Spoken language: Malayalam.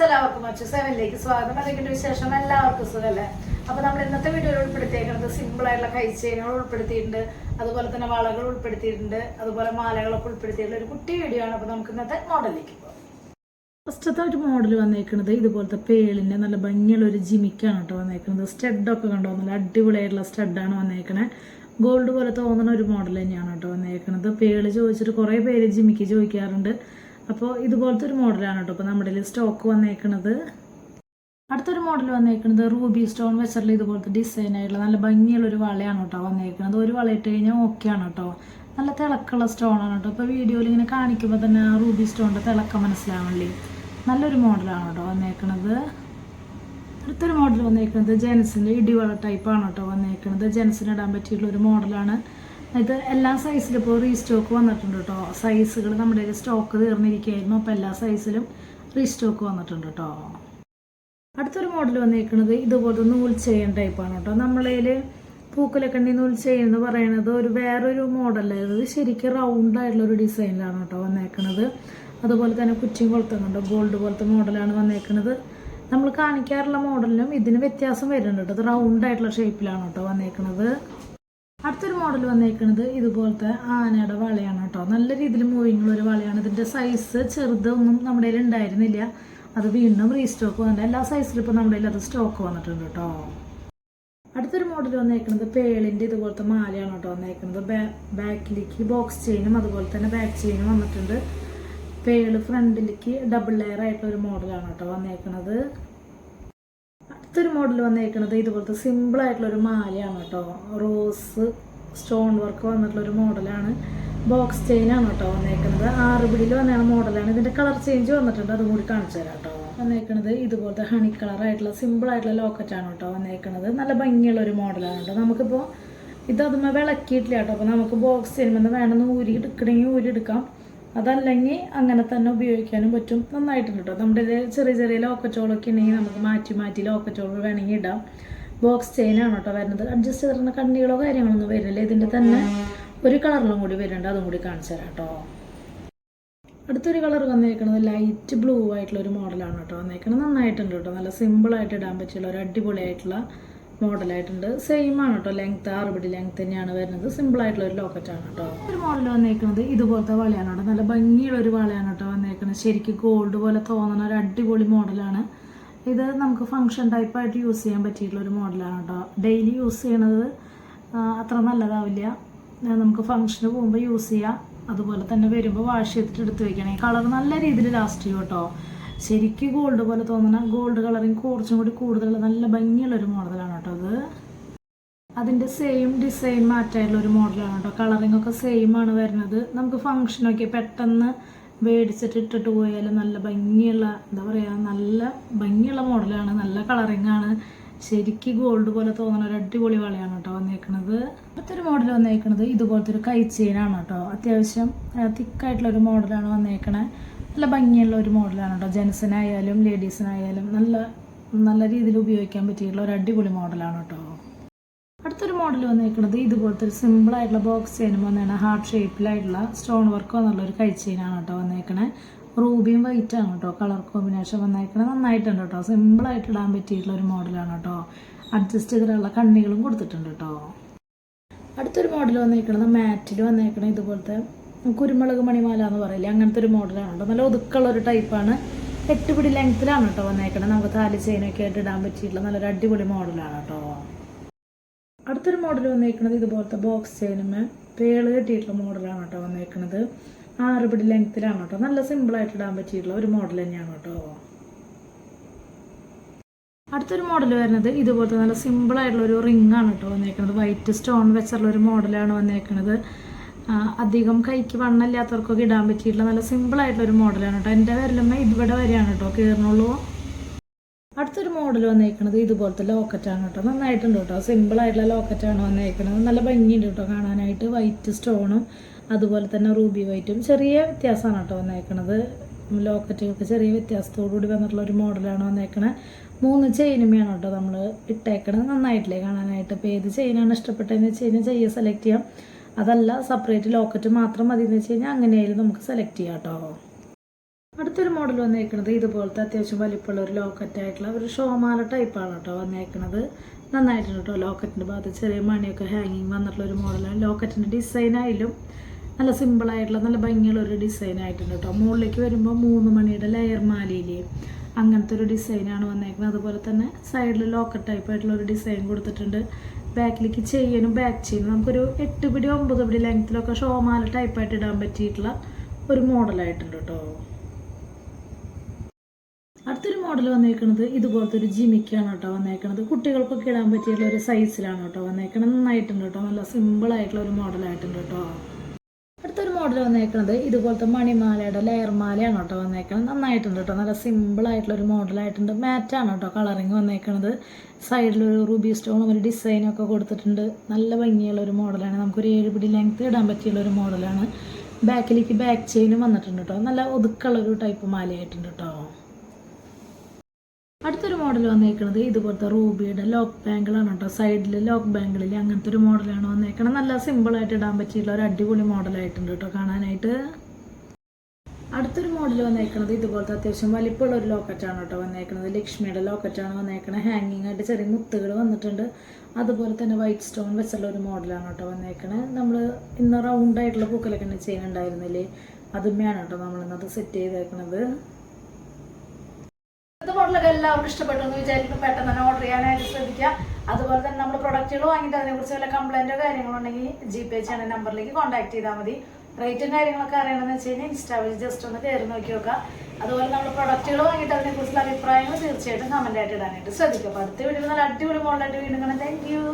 ഫ്രണ്ട്സ് എല്ലാവർക്കും മച്ചു7ലേക്ക് സ്വാഗതം. അല്ലെങ്കിൽ വിശേഷം എല്ലാവർക്കും സുഖമല്ലേ? അപ്പൊ നമ്മൾ ഇന്നത്തെ വീഡിയോയിൽ ഉൾപ്പെടുത്തിയേക്കുന്നത് സിമ്പിൾ ആയിട്ടുള്ള കൈ ചെയിനുകൾ ഉൾപ്പെടുത്തിയിട്ടുണ്ട്, അതുപോലെ തന്നെ വളകൾ ഉൾപ്പെടുത്തിയിട്ടുണ്ട്, അതുപോലെ മാലകളൊക്കെ ഉൾപ്പെടുത്തിയിട്ടുള്ള ഒരു കുട്ടി വീഡിയോ ആണ്. അപ്പൊ നമുക്ക് ഇന്നത്തെ മോഡലിലേക്ക് പോകാം. ഫസ്റ്റത്തെ ഒരു മോഡൽ വന്നേക്കുന്നത് ഇതുപോലത്തെ പേളിന്റെ നല്ല ഭംഗിയുള്ള ഒരു ജിമിക്കാണ് കേട്ടോ വന്നേക്കുന്നത്. സ്റ്റഡൊക്കെ കണ്ടോ, നല്ല അടിപൊളിയായിട്ടുള്ള സ്റ്റഡാണ് വന്നേക്കണേ. ഗോൾഡ് പോലെ തോന്നുന്ന ഒരു മോഡൽ തന്നെയാണ് കേട്ടോ വന്നേക്കുന്നത്. പേള് ചോദിച്ചിട്ട് കുറേ പേര് ജിമിക്ക് ചോദിക്കാറുണ്ട്. അപ്പോൾ ഇതുപോലത്തെ ഒരു മോഡലാണ് കേട്ടോ ഇപ്പോൾ നമ്മുടെ സ്റ്റോക്ക് വന്നേക്കുന്നത്. അടുത്തൊരു മോഡൽ വന്നേക്കുന്നത് റൂബി സ്റ്റോൺ വെച്ചിട്ടുള്ള ഇതുപോലത്തെ ഡിസൈൻ ആയിട്ടുള്ള നല്ല ഭംഗിയുള്ളൊരു വളയാണ് കേട്ടോ വന്നേക്കുന്നത്. ഒരു വള ഇട്ട് കഴിഞ്ഞാൽ ഓക്കെയാണ് കേട്ടോ. നല്ല തിളക്കമുള്ള സ്റ്റോണാണ് കേട്ടോ. ഇപ്പോൾ വീഡിയോയിൽ ഇങ്ങനെ കാണിക്കുമ്പോൾ തന്നെ ആ റൂബി സ്റ്റോണിൻ്റെ തിളക്കം മനസ്സിലാവണല്ലേ. നല്ലൊരു മോഡലാണ് കേട്ടോ വന്നേക്കുന്നത്. അടുത്തൊരു മോഡൽ വന്നേക്കുന്നത് ജെൻസിൻ്റെ ഇടിവള ടൈപ്പാണ് കേട്ടോ വന്നേക്കുന്നത്. ജെൻസിന് ഇടാൻ പറ്റിയിട്ടുള്ള ഒരു മോഡലാണ് ഇത്. എല്ലാ സൈസിലും ഇപ്പോൾ റീസ്റ്റോക്ക് വന്നിട്ടുണ്ട് കേട്ടോ. സൈസുകൾ നമ്മുടെ സ്റ്റോക്ക് തീർന്നിരിക്കുകയായിരുന്നു. അപ്പോൾ എല്ലാ സൈസിലും റീസ്റ്റോക്ക് വന്നിട്ടുണ്ട് കേട്ടോ. അടുത്തൊരു മോഡൽ വന്നേക്കുന്നത് ഇതുപോലത്തെ നൂൽ ചെയിൻ ടൈപ്പാണ് കേട്ടോ. നമ്മളതിൽ പൂക്കുലക്കണ്ണി നൂൽ ചെയിൻ എന്ന് പറയുന്നത് വേറൊരു മോഡലായത്. ഇത് ശരിക്കും റൗണ്ടായിട്ടുള്ളൊരു ഡിസൈനിലാണ് കേട്ടോ വന്നേക്കുന്നത്. അതുപോലെ തന്നെ കുറ്റിയും കൊളുത്തും കണ്ടോ, ഗോൾഡ് പോലത്തെ മോഡലാണ് വന്നേക്കുന്നത്. നമ്മൾ കാണിക്കാറുള്ള മോഡലിനും ഇതിന് വ്യത്യാസം വരുന്നുണ്ട് കേട്ടോ. ഇത് റൗണ്ടായിട്ടുള്ള ഷേപ്പിലാണ് കേട്ടോ വന്നേക്കുന്നത്. അടുത്തൊരു മോഡൽ വന്നേക്കുന്നത് ഇതുപോലത്തെ ആനയുടെ വളയാണ് കേട്ടോ. നല്ല രീതിയിൽ മൂവിങ്ങുള്ള ഒരു വളയാണ്. ഇതിൻ്റെ സൈസ് ചെറുതൊന്നും നമ്മുടെ കയ്യിൽ ഉണ്ടായിരുന്നില്ല. അത് വീണ്ടും റീസ്റ്റോക്ക് വന്നിട്ട് എല്ലാ സൈസിലും ഇപ്പോൾ നമ്മുടെ കയ്യിൽ അത് സ്റ്റോക്ക് വന്നിട്ടുണ്ട് കേട്ടോ. അടുത്തൊരു മോഡൽ വന്നേക്കുന്നത് പേളിൻ്റെ ഇതുപോലത്തെ മാലയാണ് കേട്ടോ വന്നേക്കുന്നത്. ബാക്കിലേക്ക് ബോക്സ് ചെയിനും അതുപോലെ തന്നെ ബാക്ക് ചെയിനും വന്നിട്ടുണ്ട്. പേള് ഫ്രണ്ടിലേക്ക് ഡബിൾ ലെയർ ആയിട്ടുള്ള ഒരു മോഡലാണ് കേട്ടോ വന്നേക്കുന്നത്. അടുത്തൊരു മോഡൽ വന്നേക്കുന്നത് ഇതുപോലത്തെ സിമ്പിൾ ആയിട്ടുള്ള ഒരു മാലയാണ് കേട്ടോ. റോസ് സ്റ്റോൺ വർക്ക് വന്നിട്ടുള്ളൊരു മോഡലാണ്. ബോക്സ് ചെയിനാണ് കേട്ടോ വന്നേക്കുന്നത്. 6 പിടിയിൽ വന്ന മോഡലാണ്. ഇതിൻ്റെ കളർ ചേഞ്ച് വന്നിട്ടുണ്ട്, അതും കൂടി കാണിച്ചു തരാം കേട്ടോ. വന്നേക്കുന്നത് ഇതുപോലത്തെ ഹണി കളർ ആയിട്ടുള്ള സിമ്പിൾ ആയിട്ടുള്ള ലോക്കറ്റാണ് കേട്ടോ വന്നേക്കുന്നത്. നല്ല ഭംഗിയുള്ള ഒരു മോഡലാണ് കേട്ടോ. നമുക്കിപ്പോൾ ഇതൊന്നും വിളക്കിയിട്ടില്ല കേട്ടോ. അപ്പോൾ നമുക്ക് ബോക്സ് ചെയിനുമ്പോൾ വേണമെന്ന് ഊരി എടുക്കണമെങ്കിൽ ഊരി എടുക്കാം, അതല്ലെങ്കിൽ അങ്ങനെ തന്നെ ഉപയോഗിക്കാനും പറ്റും. നന്നായിട്ടുണ്ട് കേട്ടോ. നമ്മുടെ ചെറിയ ചെറിയ ലോക്കറ്റോളൊക്കെ ഉണ്ടെങ്കിൽ നമുക്ക് മാറ്റി മാറ്റി ലോക്കറ്റോൾ വേണമെങ്കിൽ ഇടാം. ബോക്സ് ചെയിനാണ് കേട്ടോ വരുന്നത്. അഡ്ജസ്റ്റ് ചെയ്തിരുന്ന കണ്ണികളോ കാര്യങ്ങളൊന്നും വരില്ല. ഇതിൻ്റെ തന്നെ ഒരു കളറിലും കൂടി വരുന്നുണ്ട്, അതും കൂടി കാണിച്ചു തരാം കേട്ടോ. അടുത്തൊരു കളർ വന്നേക്കുന്നത് ലൈറ്റ് ബ്ലൂ ആയിട്ടുള്ള ഒരു മോഡലാണ് കേട്ടോ വന്നേക്കുന്നത്. നന്നായിട്ടുണ്ട് കേട്ടോ. നല്ല സിമ്പിളായിട്ട് ഇടാൻ പറ്റിയുള്ള ഒരു അടിപൊളിയായിട്ടുള്ള മോഡലായിട്ടുണ്ട്. സെയിം ആണ് കേട്ടോ. ലെങ്ത്ത് 6 പിടി ലെങ്ത്ത് തന്നെയാണ് വരുന്നത്. സിമ്പിളായിട്ടുള്ള ഒരു ലോക്കറ്റാണ് കേട്ടോ. ഒരു മോഡൽ വന്നേക്കുന്നത് ഇതുപോലത്തെ വളയാണ് കേട്ടോ. നല്ല ഭംഗിയുള്ള ഒരു വളയാണ് കേട്ടോ വന്നേക്കുന്നത്. ശരിക്കും ഗോൾഡ് പോലെ തോന്നുന്ന ഒരു അടിപൊളി മോഡലാണ് ഇത്. നമുക്ക് ഫംഗ്ഷൻ ടൈപ്പായിട്ട് യൂസ് ചെയ്യാൻ പറ്റിയിട്ടുള്ള ഒരു മോഡലാണ് കേട്ടോ. ഡെയിലി യൂസ് ചെയ്യണത് അത്ര നല്ലതാവില്ല. നമുക്ക് ഫംഗ്ഷന് പോകുമ്പോൾ യൂസ് ചെയ്യാം. അതുപോലെ തന്നെ വരുമ്പോൾ വാഷ് ചെയ്തിട്ട് എടുത്ത് വെക്കണേ. കളർ നല്ല രീതിയിൽ ലാസ്റ്റ് ചെയ്യും കേട്ടോ. ശരിക്കും ഗോൾഡ് പോലെ തോന്നുന്ന ഗോൾഡ് കളറിങ് കുറച്ചും കൂടി കൂടുതൽ നല്ല ഭംഗിയുള്ളൊരു മോഡലാണ് കേട്ടോ അത്. അതിൻ്റെ സെയിം ഡിസൈൻ മാറ്റായിട്ടുള്ള ഒരു മോഡലാണ് കേട്ടോ. കളറിങ് ഒക്കെ സെയിം ആണ് വരുന്നത്. നമുക്ക് ഫംഗ്ഷനൊക്കെ പെട്ടെന്ന് മേടിച്ചിട്ട് ഇട്ടിട്ട് പോയാലും നല്ല ഭംഗിയുള്ള എന്താ പറയുക, നല്ല ഭംഗിയുള്ള മോഡലാണ്. നല്ല കളറിങ് ആണ്. ശരിക്കും ഗോൾഡ് പോലെ തോന്നുന്ന ഒരു അടിപൊളി വളയാണ് കേട്ടോ വന്നേക്കുന്നത്. അടുത്തൊരു മോഡൽ വന്നേക്കുന്നത് ഇതുപോലത്തെ ഒരു കൈ ചെയിനാണ് കേട്ടോ. അത്യാവശ്യം തിക്കായിട്ടുള്ളൊരു മോഡലാണ് വന്നേക്കണേ. നല്ല ഭംഗിയുള്ള ഒരു മോഡലാണ് കേട്ടോ. ജെൻസിനായാലും ലേഡീസിനായാലും നല്ല നല്ല രീതിയിൽ ഉപയോഗിക്കാൻ പറ്റിയിട്ടുള്ള ഒരു അടിപൊളി മോഡലാണ് കേട്ടോ. അടുത്തൊരു മോഡൽ വന്നേക്കുന്നത് ഇതുപോലത്തെ ഒരു സിമ്പിളായിട്ടുള്ള ബോക്സ് ചെയിനും വന്നേക്കണ ഹാർട്ട് ഷേപ്പിലായിട്ടുള്ള സ്റ്റോൺ വർക്ക് വന്നുള്ളൊരു കൈ ചെയിനാണ് കേട്ടോ വന്നേക്കണേ. റൂബിയും വൈറ്റാണ് കേട്ടോ കളർ കോമ്പിനേഷൻ വന്നേക്കണേ. നന്നായിട്ടുണ്ട് കേട്ടോ. സിമ്പിളായിട്ട് ഇടാൻ പറ്റിയിട്ടുള്ള ഒരു മോഡലാണ് കേട്ടോ. അഡ്ജസ്റ്റ് ചെയ്തിട്ടുള്ള കണ്ണികളും കൊടുത്തിട്ടുണ്ട് കേട്ടോ. അടുത്തൊരു മോഡൽ വന്നേക്കണത് മാറ്റിൽ വന്നേക്കണ ഇതുപോലത്തെ കുരുമുളക് മണിമാല എന്ന് പറയില്ലേ, അങ്ങനത്തെ ഒരു മോഡലാണ് കേട്ടോ. നല്ല ഒതുക്കുള്ള ഒരു ടൈപ്പാണ്. 8 പിടി ലെങ്ത്തിലാണ് കേട്ടോ വന്നേക്കണത്. നമുക്ക് താലി ചെയിനൊക്കെ ആയിട്ട് ഇടാൻ പറ്റിയിട്ടുള്ള നല്ലൊരു അടിപൊളി മോഡലാണ് കേട്ടോ. അടുത്തൊരു മോഡൽ വന്നേക്കുന്നത് ഇതുപോലത്തെ ബോക്സ് ചെയിനുമേ പേള് കെട്ടിയിട്ടുള്ള മോഡലാണ് കേട്ടോ വന്നേക്കുന്നത്. 6 പിടി ലെങ്ത്തിലാണ് കേട്ടോ. നല്ല സിമ്പിളായിട്ട് ഇടാൻ പറ്റിയിട്ടുള്ള ഒരു മോഡൽ തന്നെയാണ് കേട്ടോ. അടുത്തൊരു മോഡൽ വരുന്നത് ഇതുപോലത്തെ നല്ല സിമ്പിളായിട്ടുള്ള ഒരു റിംഗ് ആണ് കേട്ടോ വന്നേക്കുന്നത്. വൈറ്റ് സ്റ്റോൺ വെച്ചുള്ള ഒരു മോഡലാണ് വന്നേക്കുന്നത്. അധികം കൈക്ക് വണ്ണമില്ലാത്തവർക്കൊക്കെ ഇടാൻ പറ്റിയിട്ടുള്ള നല്ല സിമ്പിളായിട്ടുള്ള ഒരു മോഡലാണ് കേട്ടോ. എൻ്റെ വിരലുമ്മ ഇവിടെ വരെയാണ് കേട്ടോ കയറുന്നുള്ളൂ. അടുത്തൊരു മോഡൽ വന്നേക്കുന്നത് ഇതുപോലത്തെ ലോക്കറ്റാണ് കേട്ടോ. നന്നായിട്ടുണ്ട് കേട്ടോ. സിമ്പിളായിട്ടുള്ള ലോക്കറ്റാണ് വന്നേക്കുന്നത്. നല്ല ഭംഗിയുണ്ട് കേട്ടോ കാണാനായിട്ട്. വൈറ്റ് സ്റ്റോണും അതുപോലെ തന്നെ റൂബി വൈറ്റും ചെറിയ വ്യത്യാസമാണ് കേട്ടോ വന്നേക്കുന്നത്. ലോക്കറ്റുകൾക്ക് ചെറിയ വ്യത്യാസത്തോടുകൂടി വന്നിട്ടുള്ള ഒരു മോഡലാണ് വന്നേക്കണത്. 3 ചെയിനുമാണ് കേട്ടോ നമ്മൾ ഇട്ടേക്കണത്. നന്നായിട്ടില്ലേ കാണാനായിട്ട്. ഇപ്പോൾ ഏത് ചെയിനാണ് ഇഷ്ടപ്പെട്ടതെന്ന് വെച്ച് കഴിഞ്ഞാൽ സെലക്ട് ചെയ്യാം. അതല്ല സെപ്പറേറ്റ് ലോക്കറ്റ് മാത്രം മതി എന്ന് വെച്ച് കഴിഞ്ഞാൽ അങ്ങനെയായാലും നമുക്ക് സെലക്ട് ചെയ്യാം കേട്ടോ. അടുത്തൊരു മോഡൽ വന്നേക്കുന്നത് ഇതുപോലത്തെ അത്യാവശ്യം വലിപ്പമുള്ള ഒരു ലോക്കറ്റായിട്ടുള്ള ഒരു ഷോമാല ടൈപ്പാണ് കേട്ടോ വന്നേക്കുന്നത്. നന്നായിട്ടുണ്ട് കേട്ടോ. ലോക്കറ്റിൻ്റെ ഭാഗത്ത് ചെറിയ മണിയൊക്കെ ഹാങ്ങിങ് വന്നിട്ടുള്ള ഒരു മോഡലാണ്. ലോക്കറ്റിൻ്റെ ഡിസൈനായാലും നല്ല സിമ്പിളായിട്ടുള്ള നല്ല ഭംഗിയുള്ള ഒരു ഡിസൈൻ ആയിട്ടുണ്ട് കേട്ടോ. മുകളിലേക്ക് വരുമ്പോൾ 3 മണിയുടെ ലെയർ മാലയില്ലേ, അങ്ങനത്തെ ഒരു ഡിസൈനാണ് വന്നേക്കുന്നത്. അതുപോലെ തന്നെ സൈഡിൽ ലോക്കറ്റ് ടൈപ്പായിട്ടുള്ള ഒരു ഡിസൈൻ കൊടുത്തിട്ടുണ്ട്. ബാക്കിലേക്ക് ചെയിനും ബാക്ക് ചെയിനും നമുക്കൊരു 8 പിടി 9 പിടി ലെങ്ത്തിലൊക്കെ ഷോമാല ടൈപ്പായിട്ട് ഇടാൻ പറ്റിയിട്ടുള്ള ഒരു മോഡലായിട്ടുണ്ട് കേട്ടോ. അടുത്തൊരു മോഡൽ വന്നേക്കുന്നത് ഇതുപോലത്തെ ഒരു ജിമിക്കാണ് കേട്ടോ വന്നേക്കുന്നത്. കുട്ടികൾക്കൊക്കെ ഇടാൻ പറ്റിയിട്ടുള്ള ഒരു സൈസിലാണ് കേട്ടോ വന്നേക്കുന്നത്. നന്നായിട്ടുണ്ട് കേട്ടോ. നല്ല സിമ്പിളായിട്ടുള്ള ഒരു മോഡലായിട്ടുണ്ട് കേട്ടോ. അടുത്തൊരു മോഡൽ വന്നേക്കുന്നത് ഇതുപോലത്തെ മണിമാലയുടെ ലെയർ മാലയാണ് കേട്ടോ വന്നേക്കുന്നത്. നന്നായിട്ടുണ്ട് കേട്ടോ. നല്ല സിമ്പിളായിട്ടുള്ള ഒരു മോഡലായിട്ടുണ്ട്. മാറ്റാണ് കേട്ടോ കളറിങ് വന്നേക്കുന്നത്. സൈഡിലൊരു റൂബി സ്റ്റോണും ഒരു ഡിസൈനൊക്കെ കൊടുത്തിട്ടുണ്ട്. നല്ല ഭംഗിയുള്ള ഒരു മോഡലാണ്. നമുക്കൊരു 7 പിടി ലെങ്ത്ത് ഇടാൻ പറ്റിയുള്ള ഒരു മോഡലാണ്. ബാക്കിലേക്ക് ബാക്ക് ചെയിനും വന്നിട്ടുണ്ട് കേട്ടോ. നല്ല ഒതുക്കുള്ളൊരു ടൈപ്പ് മാലയായിട്ടുണ്ട് കേട്ടോ. അടുത്തൊരു മോഡൽ വന്നേക്കുന്നത് ഇതുപോലത്തെ റൂബിയുടെ ലോക്ക് ബാങ്കിളാണ് കേട്ടോ. സൈഡിൽ ലോക്ക് ബാങ്കിളിൽ അങ്ങനത്തെ ഒരു മോഡലാണ് വന്നേക്കുന്നത്. നല്ല സിമ്പിളായിട്ട് ഇടാൻ പറ്റിയിട്ടുള്ള ഒരു അടിപൊളി മോഡലായിട്ടുണ്ട് കേട്ടോ കാണാനായിട്ട്. അടുത്തൊരു മോഡൽ വന്നേക്കുന്നത് ഇതുപോലത്തെ അത്യാവശ്യം വലിപ്പമുള്ള ഒരു ലോക്കറ്റാണ് കേട്ടോ വന്നേക്കുന്നത്. ലക്ഷ്മിയുടെ ലോക്കറ്റാണ് വന്നേക്കുന്നത്. ഹാങ്ങിങ് ആയിട്ട് ചെറിയ മുത്തുകൾ വന്നിട്ടുണ്ട്. അതുപോലെ തന്നെ വൈറ്റ് സ്റ്റോൺ വെച്ചുള്ള ഒരു മോഡലാണ് കേട്ടോ വന്നേക്കുന്നത്. നമ്മൾ ഇന്ന് റൗണ്ടായിട്ടുള്ള പൂക്കലൊക്കെ ചെയ്യുന്നുണ്ടായിരുന്നില്ലേ, അതുമ്മയാണ് കേട്ടോ നമ്മൾ ഇന്നത് സെറ്റ് ചെയ്തേക്കുന്നത്. മോഡലൊക്കെ എല്ലാവർക്കും ഇഷ്ടപ്പെട്ടു എന്ന് വിചാരിക്കുന്നു. പെട്ടെന്ന് തന്നെ ഓർഡർ ചെയ്യാനായിട്ട് ശ്രദ്ധിക്കുക. അതുപോലെ തന്നെ നമ്മൾ പ്രൊഡക്റ്റുകൾ വാങ്ങിയിട്ട് അതിനെക്കുറിച്ച് വല്ല കംപ്ലൈൻറ്റോ കാര്യങ്ങളോ ഉണ്ടെങ്കിൽ GPay ചെയ്യുന്ന നമ്പറിലേക്ക് കോൺടാക്ട് ചെയ്താൽ മതി. റേറ്റും കാര്യങ്ങളൊക്കെ അറിയണമെന്ന് വെച്ച് കഴിഞ്ഞാൽ ഇൻസ്റ്റാ വഴി ജസ്റ്റ് ഒന്ന് കയറി നോക്കി നോക്കുക. അതുപോലെ നമ്മൾ പ്രൊഡക്റ്റുകൾ വാങ്ങിയിട്ട് അതിനെക്കുറിച്ചുള്ള അഭിപ്രായങ്ങൾ തീർച്ചയായിട്ടും കമൻ്റ് ആയിട്ട് ഇടാനായിട്ട് ശ്രദ്ധിക്കുക. അപ്പോൾ അടുത്ത വീഡിയോയിൽ നല്ല അടിപൊളി മോഡലായിട്ട് വീണ്ടും കാണാം. Thank you.